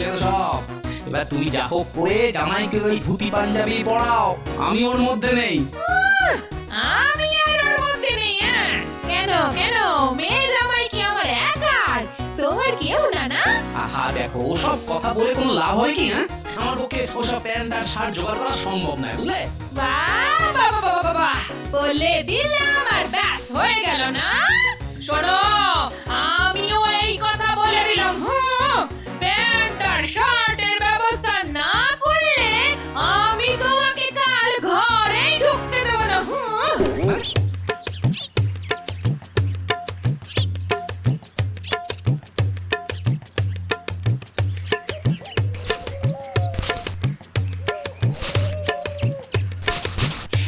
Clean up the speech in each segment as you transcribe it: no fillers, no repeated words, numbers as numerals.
বুঝলে তো সব। এবার তুমি যা হোক করে জামাইকে ওই ধুতি পাঞ্জাবি পরাও, আমি ওর মধ্যে নেই। আমি আর ওর মধ্যে নেই? কেন কেন, মেয়ে জামাই কি আমার একার, তোমার কেউ না? না আহা দেখো, ওসব কথা বলে কোনো লাভ হয় কি? হ্যাঁ, আমার পক্ষে ওসব প্যান্ট আর শার্ট জোগাড় করা সম্ভব নয়, বুঝলে? বাহ বাবা বাবা বাবা, বলে দিলাম আর ব্যাস হয়ে গেল না? শোনো, আমিও এই কথা বলে দিলাম, প্যান্ট আর শার্টের ব্যবস্থা না করলে আমি তোমাকে কাল ঘরেই ঢুকতে দেবো না।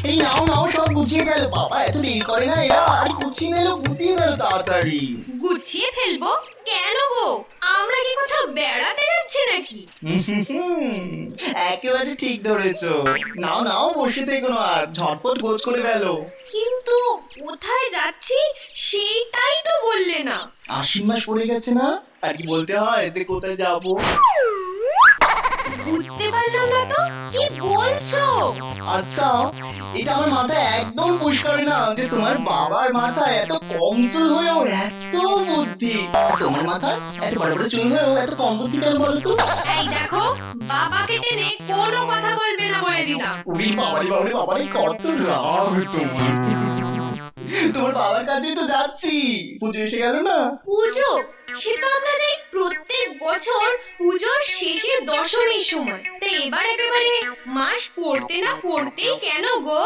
এই নাও নাও, সব গুছিয়ে গেল। বাবা এত দেরি করে না এরা, আরে গুছিয়ে গেল তাড়াতাড়ি। গুছিয়ে ফেলবো কেন গো? আমরা কি কোথাও বেড়াতে যাচ্ছি নাকি? একেবারে ঠিক ধরেছো। নাও নাও, বসে থেকো না, আর ঝটপট গোছ করে ফেলো। কিন্তু কোথায় যাচ্ছি সেটাই তো বললে না। আশ্বিন মাস পড়ে গেছে না, আর কি বলতে হয় যে কোথায় যাবো? বুঝতে পারলাম না তো, কি বলছো? আচ্ছা, এটা আমার মাথায় একদম পুশ করে না যে তোমার বাবার মাথায় এত কম চুল হয়েও এত বুদ্ধি, তোমার মাথায় এত বড় বড় চুল হয়েও এত কম বুদ্ধি কেন বলো তো? এই দেখো, বাবাকে টেনে কোনো কথা বলবে না বলে দিলাম। উড়ি বাবারি বাবারি বাবারি, কত রাগ তোমার। তোমার বাবার কাছেই তো যাচ্ছি, পুজো এসে গেল না? পুজো? সে তো আমরা যাই প্রত্যেক বছর পুজোর শেষে দশমীর সময়। তো এবার একেবারে মাস পড়তে না পড়তেই কেন গো?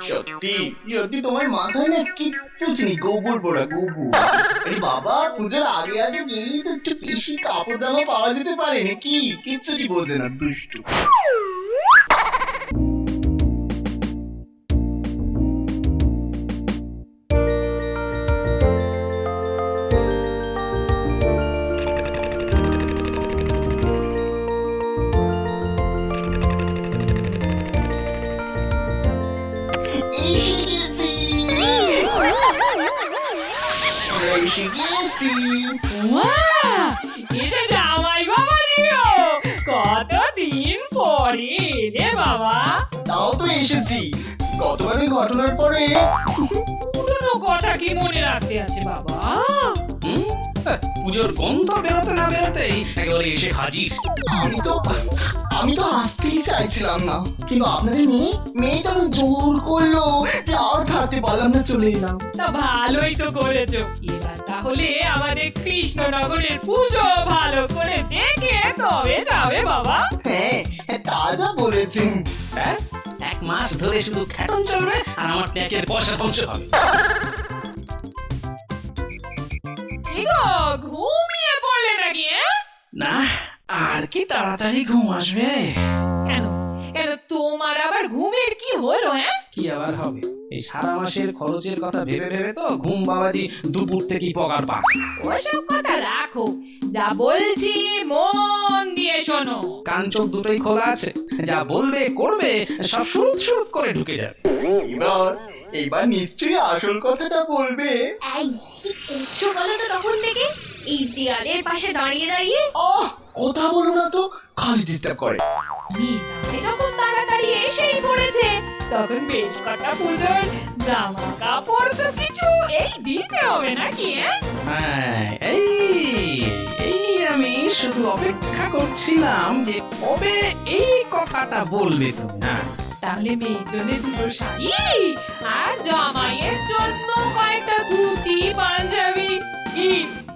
সত্যি সত্যি তোমার মাথায় না কিচ্ছু নেই, গোবর পোড়া গোবর। আরে বাবা, পুজোর আগে আগে বেরিয়ে তো একটু বেশি কাপড় জামা পাওয়া যেতে পারে নাকি? কিচ্ছুটি বোঝে না, দুষ্টু। এসে গেছি, এসে গেছি। বাহ! এটা জামাই বাবা রিও, কতদিন পরে রে বাবা। তাও তো এসেছি, গতবারের ঘটনার পরে। পুরনো কথা কি মনে রাখতে আছে বাবা? পুজোর গন্ধ বেরোতে না বেরোতেই একেবারে এসে হাজির। আমি তো আসতেই চাইছিলাম না, কিন্তু আপনাদের মেয়েটা জোর করলো যে আর থাকতে পারলাম না, চলে এলাম। তা ভালোই তো করেছো। এবার তাহলে আমাদের কৃষ্ণনগরের পুজো ভালো করে দেখে তবে যাবে বাবা। হ্যাঁ, তা যা বলেছেন। ব্যাস, 1 মাস ধরে শুধু খ্যাটন চলবে আর আমার প্যাকের পয়সা ধ্বংস হবে। কি গো, ঘুমিয়ে পড়লে নাকি? না, আর কি তাড়াতাড়ি ঘুম আসবে? কেন কেন, তোমার আবার ঘুমের কি হলো? কি আবার হবে, এই সারা মাসের খরচের কথা ভেবে ভেবে তো ঘুম বাবাজি দুপুর থেকেই পগার পা। ওসব কথা রাখো, যা বলছি মন দিয়ে শোনো। কান চোখ দুটোই খোলা আছে, যা বলবে করবে সব সুরুত সুরুত করে ঢুকে যাবে। এবার নিশ্চয়ই আসল কথাটা বলবে। এই কি করছো বলো তো তখন থেকে, এই দেয়ালের পাশে দাঁড়িয়ে দাঁড়িয়ে? কথা বলো না তো, খালি ডিস্টার্ব করে। মেয়েটাকে যখন তাড়াতাড়ি এসেই পড়েছে, তখন বেশ কটা পুজোর জামা কাপড় তো কিছু এই দিতে হবে নাকি? হ্যাঁ, এই এই আমি শুধু অপেক্ষা করছিলাম যে কবে এই কথাটা বলবে তুমি। হ্যাঁ, তাহলে মেয়ের জন্য দুটো শাড়ি আর জামাইয়ের জন্য কয়েকটা ধুতি পাঞ্জাবি,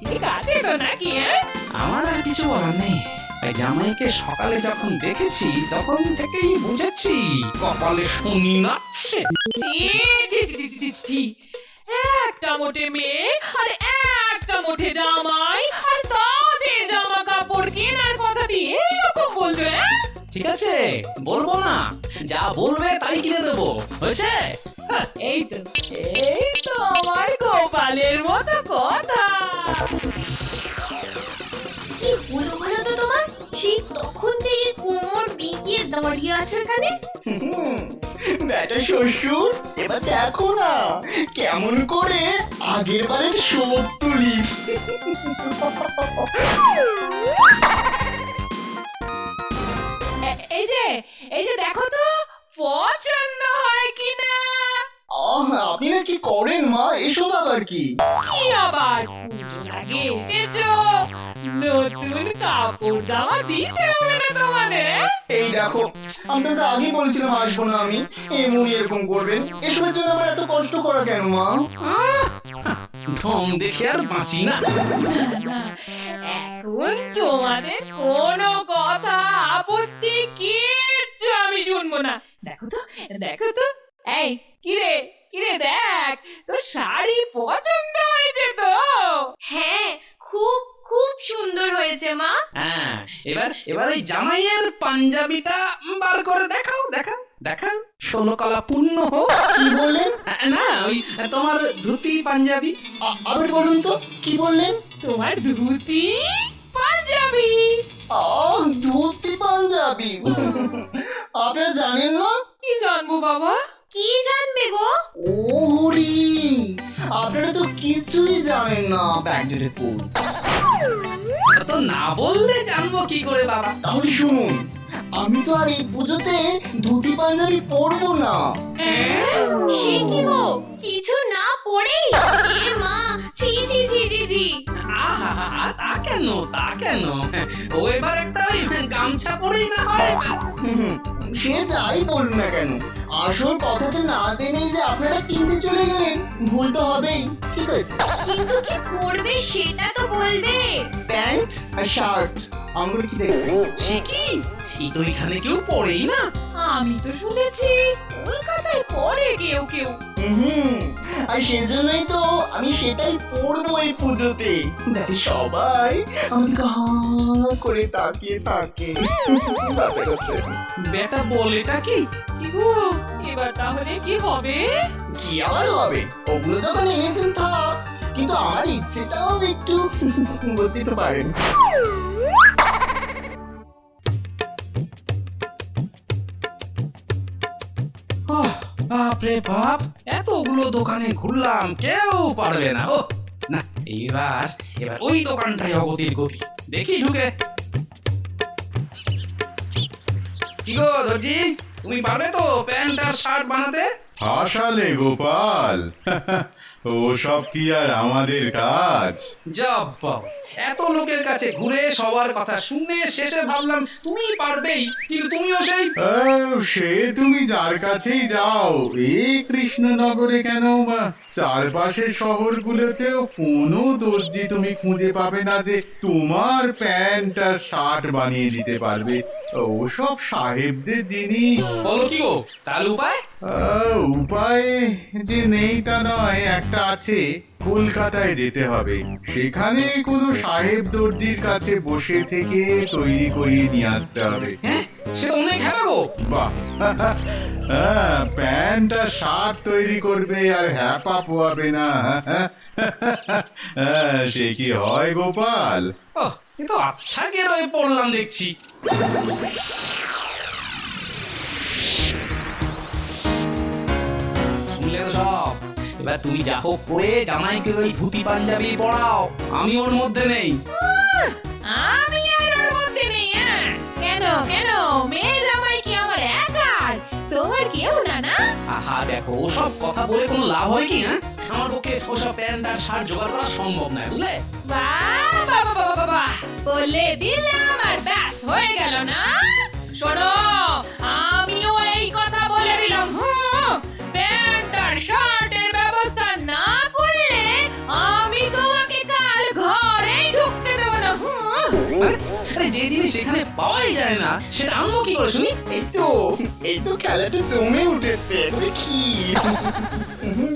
ঠিক আছে তো নাকি? আমার আর কিছু বলার নেই। তাই জামাইকে সকালে যখন দেখেছি তখন থেকেই বুঝেছি কপালে শনি নাচছে। একটা মোটে মেয়ে আর একটা মোটে জামাই, আর তাদের জামা কাপড় কেনার কথা দিয়ে এরকম বলছো? ঠিক আছে, বলবো না, যা বলবে তাই কিনে দেবো, হয়েছে? এই তো আমার গোপালের মতো কথা। কি হলো বলো তো তোমার? সেই তখন থেকে কোমর বিকিয়ে দাঁড়িয়ে আছো এখানে। বেটা শ্বশুর, এবার দেখো না কেমন করে আগের বারের শোধ তুলিস। এসব আবার কি? কি আবার পুজোর আগে এসেছো, নতুন কাপড় জামা দিতে হবে না তোমাদের? এই দেখো, আপনাকে আগে বলছিলাম আসবো না আমি, এমন এরকম করবেন। এসবের জন্য আমার এত কষ্ট করা কেন মা? আহ, ঢং দেখে আর বাঁচি না। এখন তোমাদের কোনো কথা আপত্তি কিচ্ছু আমি শুনবো না। দেখো তো, দেখো তো, এই কিরে কিরে দেখ, তোর শাড়ি পছন্দ হয়েছে তো? হ্যাঁ, খুব খুব সুন্দর হয়েছে মা। হ্যাঁ, এবার ওই জামাইয়ের পাঞ্জাবিটা বার করে দেখাও দেখাও দেখাও, 16 কলা পূর্ণ হোক। কি বললেন? না, ওই তোমার ধুতি পাঞ্জাবি। আবার বলুন তো, কি বললেন? তোমার ধুতি পাঞ্জাবি। ধুতি পাঞ্জাবি। আপনারা জানেন না? কি জানবো বাবা? কি জানবে গো? ও হরি, আপনারা তো কিছুই জানেন না প্যান্টের পোজ। তো না বললে জানবো কি করে বাবা? তাহলে শুনুন, আমি তো আর এই পুজোতে ধুতি পাঞ্জাবি পরবো না। সে কি গো, কিছু না পড়েই? এ মা, ছি ছি ছি ছি ছি। আহা, তা কেন তা কেন? ও এবার একটা ওই গামছা পরেই না হয়। সে যাই বলুন না কেন, আসল কথাটা না জেনেই যে আপনারা কিনতে চলে গেলেন, ভুল তো হবেই। ঠিক আছে, কিন্তু কি পড়বে সেটা তো বলবে। প্যান্ট আর শার্ট। আমরা কি দেখছেন? সে কি? এই তো এখানে কেউ পড়েই না। আমি তো শুনেছি কলকাতায় পড়ে কেউ কেউ। আর সেজন্যই তো আমি সেটাই পরবো এই পুজোতে, যাতে সবাই আমাকে হা করে তাকিয়ে থাকে। বাচ্চা কাচ্চা। বেটা বলেটা কি? কি গো, এবার তাহলে কি হবে? কি আবার হবে? ওগুলো যখন এনেছেন থাক, কিন্তু আমার ইচ্ছেটাও একটু বুঝতে তো পারেন। বাপরে বাপ, এতগুলো দোকানে ঘুরলাম, কেউ পারবে না। ও না, এবার ওই দোকানটাই অগতির গতি। দেখি ঢুকে। কি গো দর্জি, তুমি পারবে তো প্যান্ট আর শার্ট বানাতে? হাসালে গোপাল, ও সব কি আর আমাদের কাজ? জব্বা, এত লোকের কাছে ঘুরে সবার কথা শুনে শেষে ভাবলাম তুমি পারবেই, কিন্তু তুমিও সেই। সে তুমি যার কাছেই যাও, এই কৃষ্ণনগরে কেন চারপাশের শহরগুলোতেও কোনো দর্জি তুমি খুঁজে পাবে না যে তোমার প্যান্ট আর শার্ট বানিয়ে দিতে পারবে। ওসব সাহেবদের জিনিস। বলো কি গো, তার উপায়? উপায় যে নেই তা নয়, একটা আছে। কলকাতায় যেতে হবে, সেখানে কোনো সাহেব দর্জির কাছে বসে থেকে তৈরি করিয়ে নিয়ে আসতে হবে। হ্যাঁ, সে তো অনেক হ্যাঁ গো। বাহ, হ্যাঁ, প্যান্ট আর শার্ট তৈরি করবে আর হ্যাপা পোয়াবে না। সে কি হয় গোপাল? ও, এ তো আচ্ছা গেরোয় পড়লাম দেখছি। শুনলে তো সব। এবার তুমি যা হোক করে জামাইকে ওই ধুতি পাঞ্জাবি পরাও, আমি ওর মধ্যে নেই। আমি আর ওর মধ্যে নেই। কেন কেন, মেয়ে জামাই কি আমার একার? তোমার কেউ না না? আহা দেখো, ওসব কথা বলে কোনো লাভ হয় কি? হ্যাঁ, আমার পক্ষে ওসব প্যান্ট আর শার্ট জোগাড় করা সম্ভব নয়, বুঝলে? বাহ বাহ বাহ বাহ বাহ, বলে দিলাম আর ব্যাস হয়ে গেল না? শোনো, আমিও এই কথা বলে দিলাম, প্যান্ট আর শার্টের ব্যবস্থা না করলে আমি তোমাকে কাল ঘরেই ঢুকতে দেবো না। আরে যে জিনিস সেখানে পাওয়াই যায় না, সেটা আনবো কি করে শুনি? এই তো খেলাটা জমে উঠেছে। এবারে কি?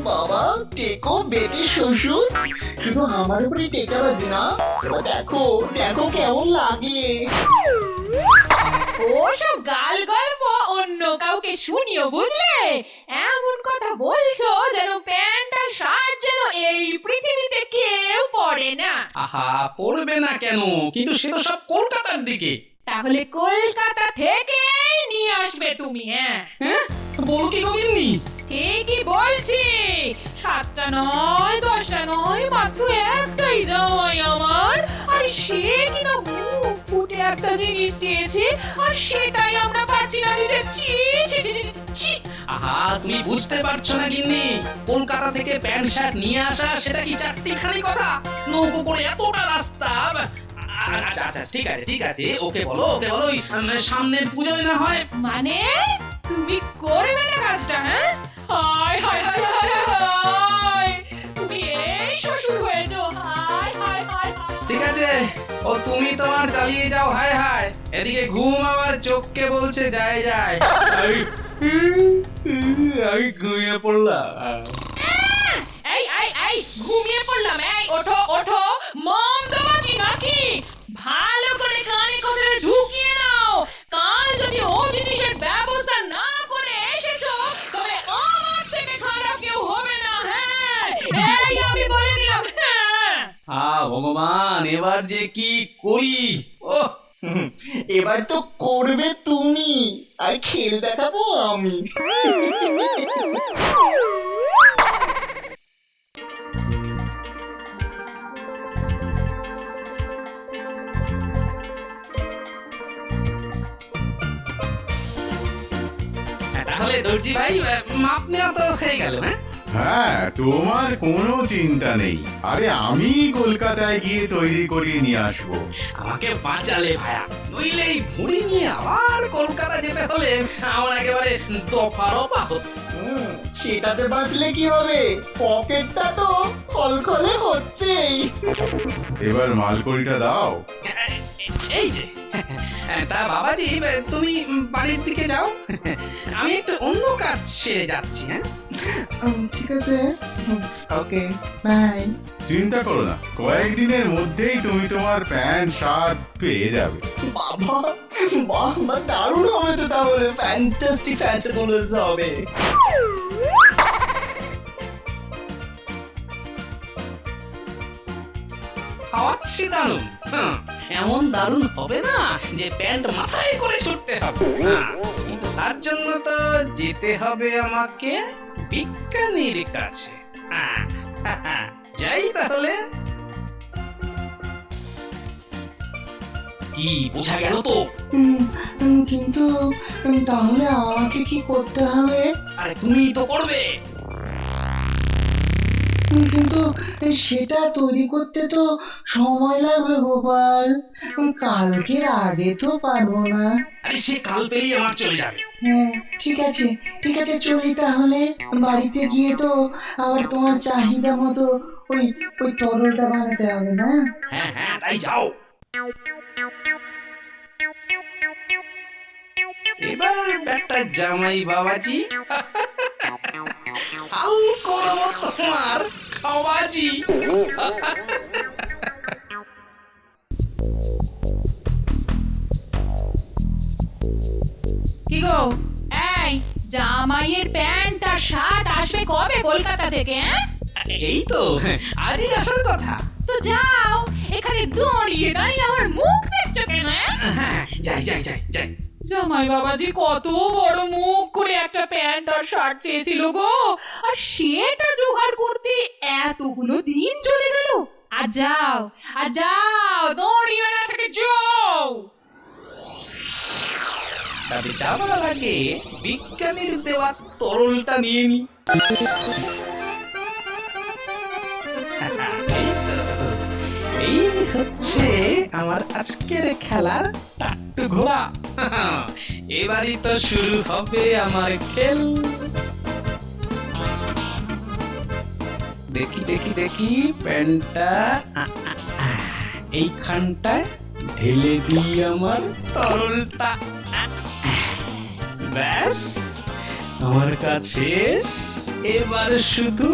বাবা, টেকো বেটে শ্বশুর, শুধু আমার উপরে টেকাবাজি না, এবার দেখো দেখো কেমন লাগে। ওসব গাল গল্প অন্য কাউকে শুনিও, বুঝলে? এমন কথা বলছো যেন প্যান্ট আর শার্ট যেন এই পৃথিবীতে কেউ পরে না। আহা, পড়বে না কেন? কিন্তু সে তো সব কলকাতার দিকে। তাহলে কলকাতা থেকে নিয়ে আসবে তুমি। হ্যাঁ, হ্যাঁ, বলো কি গিন্নি? ঠিকই বলছি। 7টা নয় 10টা নয়, মাত্র একটাই জামাই আমার, আর সে কিনা মুখ ফুটে একটা জিনিস চেয়েছে, আর সেটাই আমরা পাচ্ছি না দিতে। ছি ছি ছি ছি, ছি। আহা তুমি বুঝতে পারছো না গিন্নি, কলকাতা থেকে প্যান্ট শার্ট নিয়ে আসা সেটা কি চারটিখানি কথা? নৌকো করে এতটা রাস্তা। আচ্ছা আচ্ছা ঠিক আছে ওকে বলো ওই সামনের পুজোয় না হয়। মানে তুমি করবে না কাজটা? হ্যাঁ, হায় হায় হায় হায় হায় হায়, তুমি এই শ্বশুর হয়েছো। হায় হায় হায় হায়। ঠিক আছে, ও তুমি তোমার চালিয়ে যাও, হায় হায়। এদিকে ঘুম আবার চোখকে বলছে যায় যায়। আমি ঘুমিয়ে পড়লাম। এই এই এই, ঘুমিয়ে পড়লাম? এই ওঠো ওঠো, মম দেবাজি নাকি? ভালো করে কানে কথাটা ঢুকিয়ে নাও। কাল যদি ও জিনিসের ব্যবস্থা না করে এসেছো, তবে আমার থেকে খারাপ কেউ হবে না। হ্যাঁ, এই আমি বলে দিলাম। হ্যাঁ, ভগবান, এবার যে কি করি? ও এবার তো করবে তুমি, আর খেল দেখাবো আমি। তাহলে দর্জি ভাই, মাপ নেওয়া তো হয়ে গেল। হ্যাঁ হ্যাঁ, তোমার কোনো চিন্তা নেই। আরে আমি কলকাতায় গিয়ে তৈরি করিয়ে নিয়ে আসবো। আমাকে বাঁচালে ভায়া, নইলে এই ভুঁড়ি নিয়ে আবার কলকাতা যেতে হলে আমার একেবারে দফারফা হতো। সেটাতে বাঁচলে কি হবে, পকেটটা তো খলখলে হচ্ছেই। এবার মালকড়িটা দাও। এই যে, তা বাবাজি তুমি বাড়ির দিকে যাও, আমি একটু অন্য কাজ সেরে যাচ্ছি। হ্যাঁ ঠিক আছে, ওকে বাই। চিন্তা করো না, কয়েকদিনের মধ্যেই তুমি তোমার প্যান্ট শার্ট পেয়ে যাবে। বাবা বাহ, দারুণ হবে তো, তাহলে ফ্যান্টাস্টিক ফ্যান্টাবুলাস হবে। খাওয়াচ্ছি দারুণ। এমন দারুণ হবে না যে প্যান্ট মাথায় করে ছুটতে হবে। কিন্তু তার জন্য তো যেতে হবে আমাকে বিজ্ঞানীর কাছে। যাই তাহলে। কি বোঝা গেল তো? কিন্তু তাহলে আমাকে কি করতে হবে? আরে তুমি তো করবে। কিন্তু সেটা তৈরি করতে তো সময় লাগবে গোপাল, কালকের আগে তো পারবো না। আরে সে কাল পেলেই আমার চলে যাবে। হ্যাঁ ঠিক আছে চলি তাহলে। বাড়িতে গিয়ে তো আবার তোমার চাহিদা মতো ওই ওই তরলটা বানাতে হবে না? হ্যাঁ তাই যাও। এবার একটা জামাই বাবাজি, হাল করবো তোমার খাওয়াজি। কি গো, এই জামাইয়ের প্যান্ট আর শার্ট আসবে কবে কলকাতা থেকে? হ্যাঁ, এই তো আজই আসার কথা। তো যাও, এখানে দাঁড়িয়ে দাঁড়িয়ে আমার মুখ দেখছো কেন? হ্যাঁ যাই। জামাই বাবাজি কত বড় মুখ করে একটা প্যান্ট আর শার্ট চেয়েছিল গো, আর সেটা জোগাড় করতে এতগুলো দিন চলে গেল। আর যাও দৌড়িয়ে না থেকে যাও। তবে যাবার আগে বিজ্ঞানীর দেওয়া তরলটা নিয়ে নি। এই হচ্ছে আমার আজকের খেলার টাট্টু ঘোড়া। এবারই তো শুরু হবে আমার খেল। দেখি প্যান্টটা এইখানটায় ঢেলে দিই আমার তরলটা। ব্যাস, আমার কাছে এবার শুধু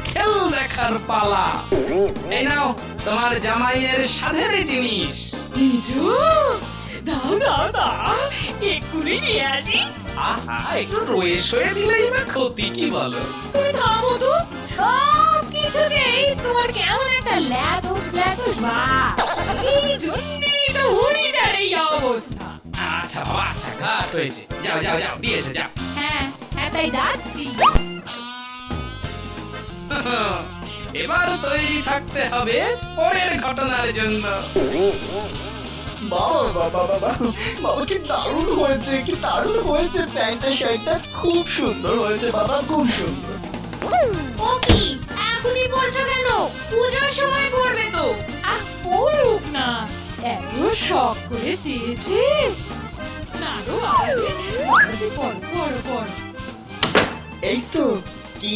খেল দেখার পালা। এই নাও তোমার জামাইয়ের সাধের জিনিস। বিজু, দাও এক্ষুনি নিয়ে আসি। আহা, একটু রয়ে সয়ে দিলেই বা ক্ষতি কি বলো? তুমি থামো তো, সব কিছুতেই তোমার কেমন একটা ল্যাদোস ভাব। এই জন্যই তো হুড়িটার এই অবস্থা। আচ্ছা বাবা, আচ্ছা ঘাট হয়েছে, যাও দিয়ে এসে যাও। হ্যাঁ তাই যাচ্ছি। এবার তৈরি থাকতে হবে পরের ঘটনার জন্য। বাবা বাবা বাবা বাবা কি দারুণ হয়েছে, কি দারুণ হয়েছে, প্যান্টটা শার্টটা খুব সুন্দর হয়েছে বাবা, খুব সুন্দর। ও কি এখনই পড়ছো কেন? পূজার সময় পড়বে তো। পড়ুক না, এত শখ করে চেয়েছে। না গো বাবাজি, পড়ো পড়ো পড়ো। এই তো, কি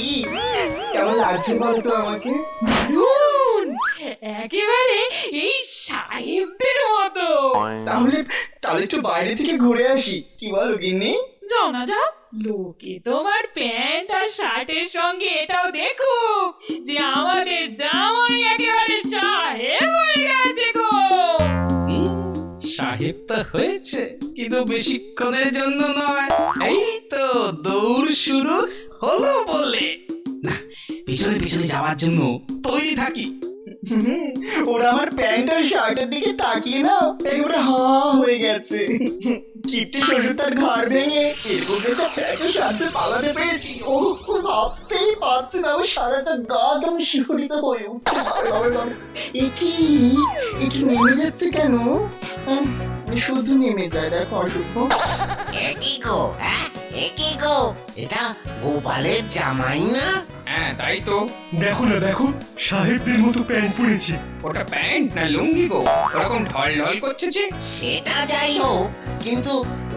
কেমন লাগছে বলতো আমাকে? দারুণ, একেবারে এই সাহেবদের মতো। তাহলে তাহলে একটু বাইরে থেকে ঘুরে আসি, কি বলো গিন্নি? যাও না যাও, লোকে তোমার প্যান্ট আর শার্টের সঙ্গে এটাও দেখুক যে আমাদের জামাই একেবারে সাহেব হয়ে গেছে গো। সাহেব তো হয়েছে, কিন্তু বেশিক্ষণের জন্য নয়। এই তো দৌড় শুরু হলো বলে। না, পিছনে পিছনে যাওয়ার জন্য তৈরি থাকি। ওরা আমার প্যান্ট আর শার্টের দিকে তাকিয়ে না একেবারে হা হয়ে গেছে। কিপটে শ্বশুরটার ঘাড় ভেঙে এরকম যে একটা প্যান্ট শার্টে পালাতে পেরেছি, ও ভাবতেই পারছি না। আমার সারাটা গা কেমন শিহরিত হয়ে উঠছে। এ কি, একটু নেমে যাচ্ছে কেন? শুধু নেমে যায়, দেখো অশুভ। একই গো, হ্যাঁ একই গো, এটা গোপালের জামাই না? হ্যাঁ তাই তো। দেখো না দেখো, সাহেবদের মতো প্যান্ট পরেছে। ওটা প্যান্ট না লুঙ্গি গো, ওরকম ঢল ঢল করছে যে। সেটা যাই হোক, কিন্তু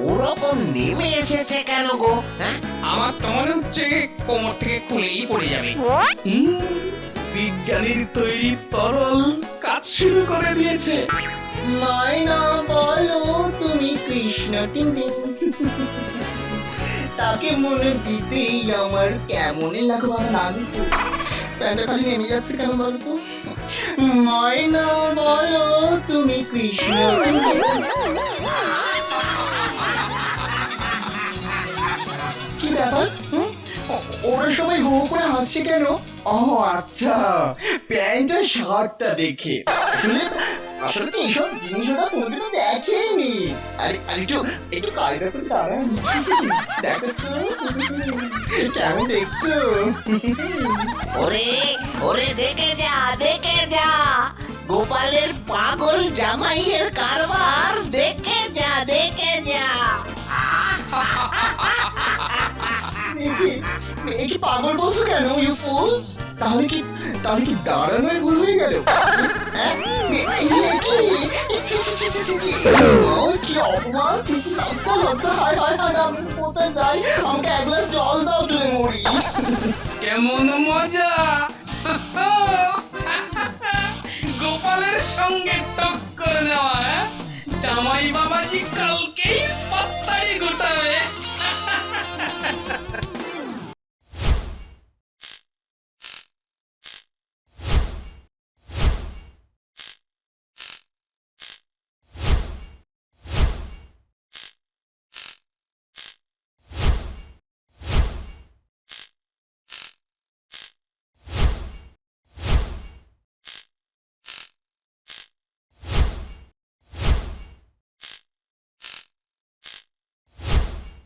ওরকম নেমে এসেছে কেন গো? হ্যাঁ, আমার তো মনে হচ্ছে কোমর থেকে খুলেই পড়ে যাবে। বিজ্ঞানীর তৈরি তরল কাজ শুরু করে দিয়েছে। মায়না বলো তুমি কৃষ্ণ টিং টিং। তাকে মনে দিতেই আমার কেমনই লাগো বাবা, লাগে তো। প্যান্টটা খালি নেমে যাচ্ছে কেন বলো তো? মায়না বলো তুমি কৃষ্ণ টিং টিং। কি ব্যাপার? ওরা সবাই হো করে হাসছে কেন? ও আচ্ছা, প্যান্টটা শার্টটা দেখে। আসলে আসলে তো এইসব জিনিস ওরা কোনোদিনও দেখেনি। আরে আরে একটু একটু কায়দা করে দাঁড়ান, দেখো তো কেমন দেখছো? ওরে ওরে দেখে যা দেখে যা, গোপালের পাগল জামাইয়ের কারবার দেখে যা দেখে যা। এ কি পাগল বলছো কেন, ইউ ফুলস? তাহলে কি দাঁড়ানোই ভুল হয়ে গেল? হ্যাঁ? কি অপমান, লজ্জা লজ্জা, হায় হায় হায়, আমি কোথায় যাই? আমাকে এক গ্লাস জল দাও, তুই মরি। কেমন মজা! গোপালের সঙ্গে টক্কর দেওয়া, হ্যাঁ? জামাই বাবাজি কালকেই পাত্তাড়ি গোটাবে।